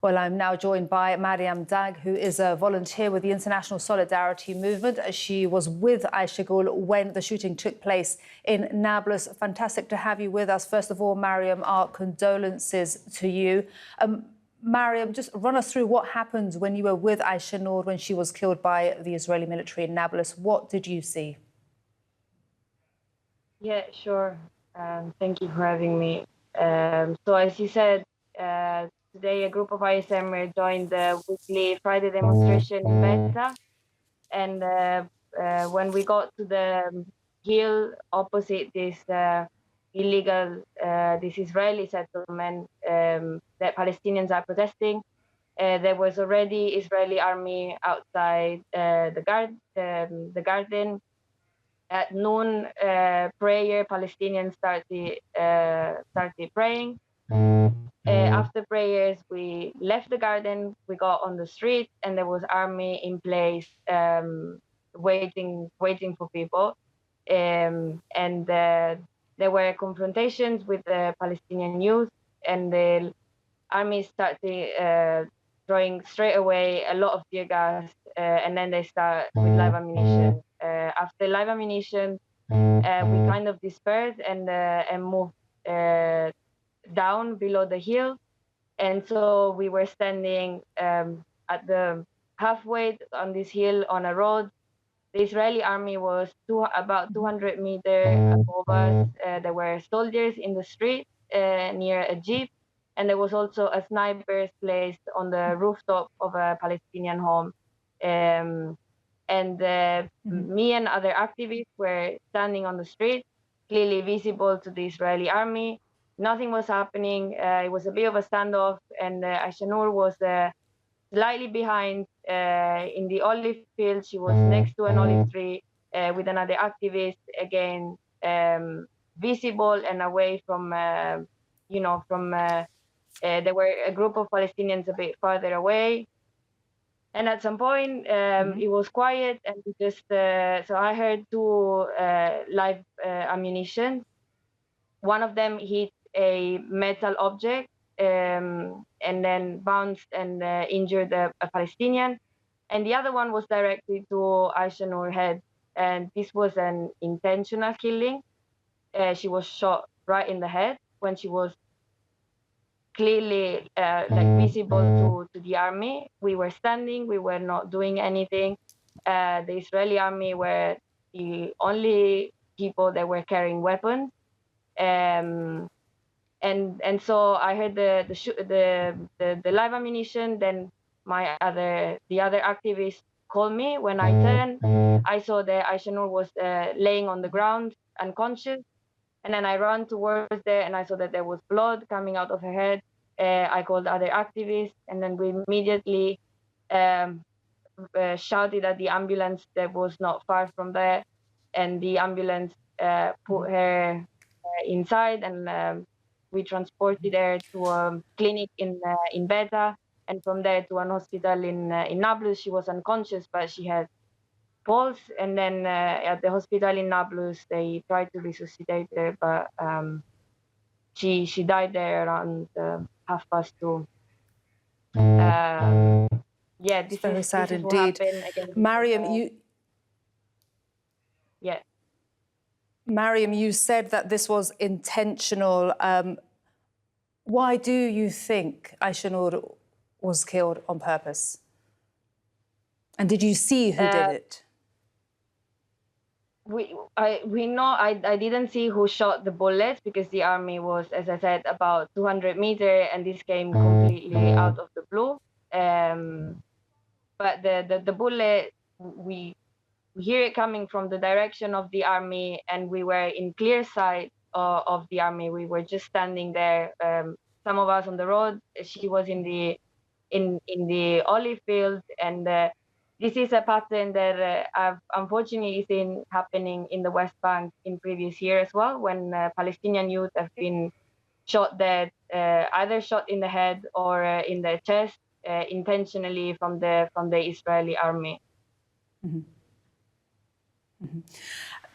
Well, I'm now joined by Mariam Dag, who is a volunteer with the International Solidarity Movement. She was with Aysenur when the shooting took place in Nablus. Fantastic to have you with us. First of all, Mariam, our condolences to you. Mariam, just run us through what happened when you were with Aysenur when she was killed by the Israeli military in Nablus. What did you see? Yeah, sure. Thank you for having me. So as you said, today a group of Aysenur joined the weekly Friday demonstration in Beta. And when we got to the hill opposite this illegal, this Israeli settlement that Palestinians are protesting, there was already Israeli army outside the garden. At noon, prayer, Palestinians started praying. After prayers, we left the garden, we got on the street, and there was army in place waiting for people. And there were confrontations with the Palestinian youth, and the army started throwing straight away a lot of tear gas, and then they start with live ammunition. After live ammunition, we kind of dispersed and moved down below the hill. And so we were standing at the halfway on this hill on a road. The Israeli army was about 200 meters above us. There were soldiers in the street near a jeep. And there was also a sniper placed on the rooftop of a Palestinian home. Me and other activists were standing on the street, clearly visible to the Israeli army. Nothing was happening. It was a bit of a standoff, and Aysenur was slightly behind in the olive field. She was next to an olive tree with another activist, again visible and away from, there were a group of Palestinians a bit farther away. And at some point, it was quiet, and we just, so I heard two live ammunition. One of them hit a metal object and then bounced and injured a Palestinian. And the other one was directed to Aysenur's head. And this was an intentional killing. She was shot right in the head when she was clearly visible to the army. We were standing, we were not doing anything. The Israeli army were the only people that were carrying weapons. And so I heard the live ammunition. Then the other activist called me. When I turned, I saw that Aysenur was laying on the ground, unconscious. And then I ran towards there, and I saw that there was blood coming out of her head. I called other activists, and then we immediately shouted at the ambulance that was not far from there. And the ambulance put her inside, and we transported her to a clinic in Beta, and from there to an hospital in Nablus. She was unconscious, but she had pulse. And then at the hospital in Nablus, they tried to resuscitate her, but she died there around 2:30. Yeah, this very is sad this is indeed. Mariam, yeah. Mariam, you said that this was intentional. Why do you think Aysenur was killed on purpose? And did you see who did it? We know I didn't see who shot the bullets, because the army was, as I said, about 200 meters, and this came completely out of the blue. But the bullet, we hear it coming from the direction of the army, and we were in clear sight of the army. We were just standing there. Some of us on the road. She was in the olive field, and this is a pattern that I've unfortunately seen happening in the West Bank in previous year as well, when Palestinian youth have been shot dead, either shot in the head or in the chest, intentionally from the Israeli army. Mm-hmm. Mm-hmm.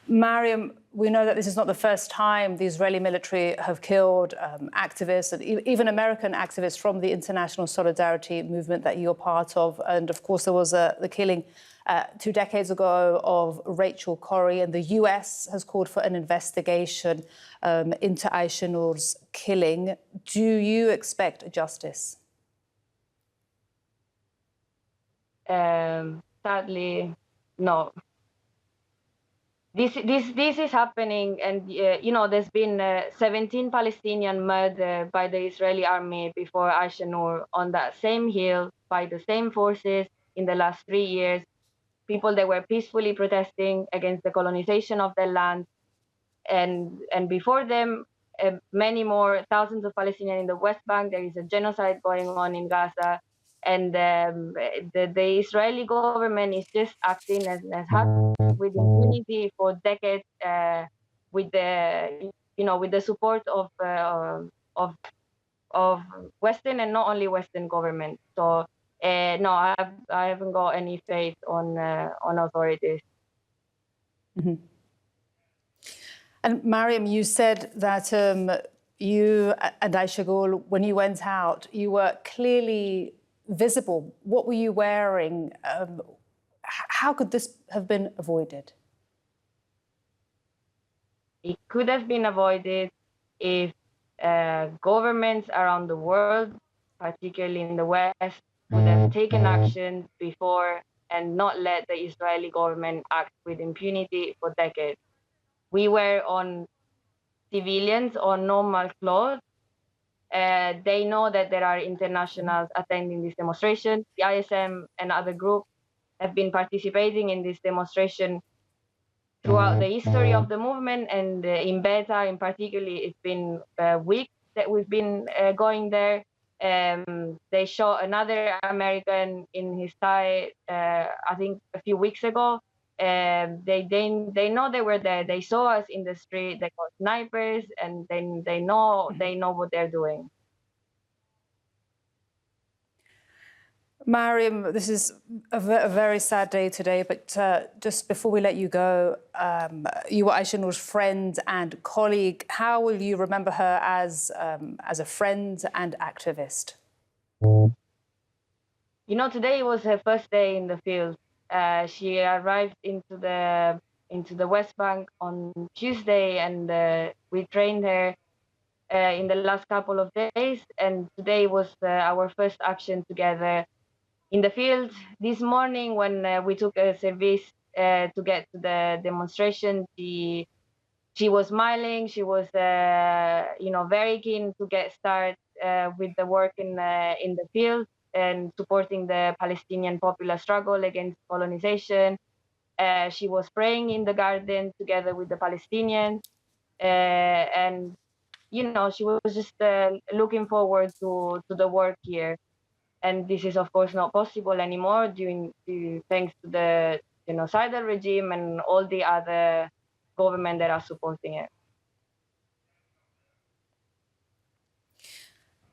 Mariam, we know that this is not the first time the Israeli military have killed activists and even American activists from the international solidarity movement that you're part of. And of course, there was the killing 2 decades ago of Rachel Corrie, and the US has called for an investigation into Aysenur's killing. Do you expect justice? Sadly, no. This is happening, and there's been 17 Palestinian murdered by the Israeli army before Aysenur on that same hill by the same forces in the last 3 years. People that were peacefully protesting against the colonization of their land, and before them, many more thousands of Palestinians in the West Bank. There is a genocide going on in Gaza, and the Israeli government is just acting as with impunity for decades, with the support of Western and not only Western governments. So no, I haven't got any faith on authorities. Mm-hmm. And Mariam, you said that you and Ayşegul, when you went out, you were clearly visible. What were you wearing? How could this have been avoided? It could have been avoided if governments around the world, particularly in the West, would have taken action before and not let the Israeli government act with impunity for decades. We were on civilians on normal clothes. They know that there are internationals attending this demonstration. The ISM and other groups have been participating in this demonstration throughout the history of the movement, and in Beta in particular, it's been weeks that we've been going there. They shot another American in his thigh, I think a few weeks ago. They know they were there. They saw us in the street. They got snipers, and they know what they're doing. Mariam, this is a very sad day today, but just before we let you go, you were Aysenur's friend and colleague. How will you remember her as a friend and activist? Today was her first day in the field. She arrived into the West Bank on Tuesday, and we trained her in the last couple of days. And today was our first action together in the field. This morning, when we took a service to get to the demonstration, she was smiling. She was, very keen to get started with the work in the field and supporting the Palestinian popular struggle against colonization. She was praying in the garden together with the Palestinians, and she was just looking forward to the work here. And this is, of course, not possible anymore thanks to the genocidal regime and all the other government that are supporting it.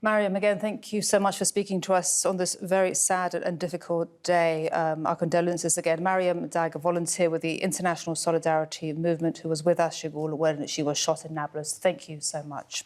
Mariam, again, thank you so much for speaking to us on this very sad and difficult day. Our condolences again. Mariam Dag, a volunteer with the International Solidarity Movement, who was with Ayşegul when she was shot in Nablus. Thank you so much.